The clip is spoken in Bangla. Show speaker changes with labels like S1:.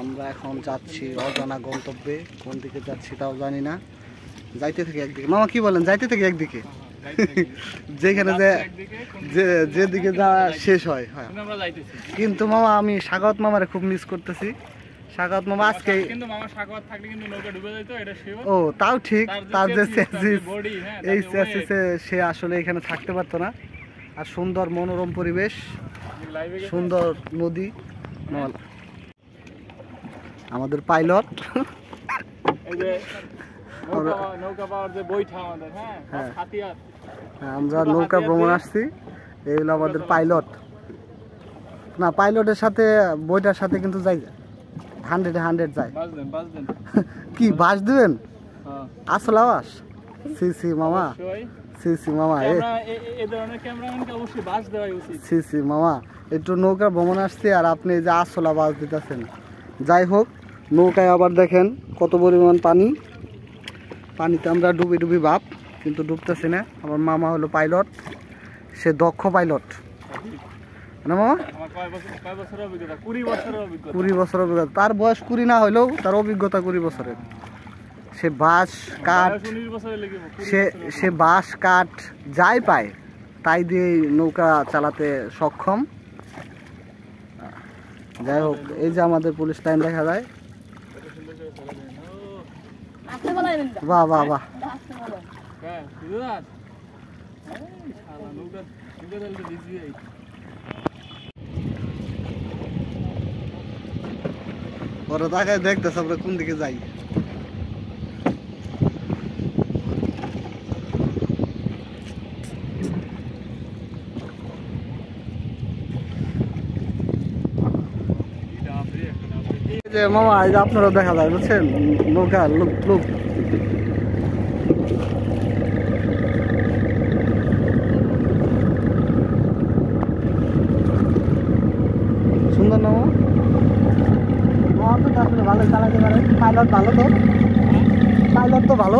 S1: আমরা এখন যাচ্ছি অজানা গন্তব্যে। কোন দিকে যাচ্ছি তাও জানি না। যাইতে থেকে একদিকে, মামা কি বলেন? যাইতে থেকে একদিকে, যেখানে যেদিকে যাওয়া শেষ হয়। কিন্তু মামা আমি স্বাগত মামারে খুব মিস করতেছি। স্বাগত মামা আজকে ও তাও ঠিক, তার যে এই সে আসলে এখানে থাকতে পারতো না। আর সুন্দর মনোরম পরিবেশ, সুন্দর নদী। আমাদের পাইলট আমরা নৌকা ভ্রমণ আসছি। এই হলো আমাদের পাইলট। না, পাইলটের সাথে বইটার সাথে কিন্তু যাই 100 যায়। কি বাস দিবেন? আসল আওয়াজ। সি মামা, সি মামা, সি মামা একটু নৌকা ভ্রমণ আসছে আর আপনি যে আসলা বাস দিতেছেন। যাই হোক, নৌকায় আবার দেখেন কত পরিমাণ পানি। পানিতে আমরা ডুবি ডুবি ভাব, কিন্তু ডুবতেছি না। আমার মামা হলো পাইলট, সে দক্ষ পাইলট না মামা? 20 বছর অভিজ্ঞতা। তার বয়স 20 না হলেও তার অভিজ্ঞতা 20 বছরের। সে বাঁশ কাঠ, সে বাঁশ কাঠ যাই পায় তাই দিয়ে নৌকা চালাতে সক্ষম। যাই হোক, এই যে আমাদের পুলিশ লাইন দেখা যায়। বাহ বাহ বাহ, ওরা তাকায় দেখতেছে আমরা কোন দিকে যাই। যে মামা এই যে আপনারা দেখা যায়, বুঝছেন, নৌকা লোক সুন্দর না মামা? তো আসলে ভালো চালাতে পারে, পাইলট ভালো, তো পাইলট তো ভালো।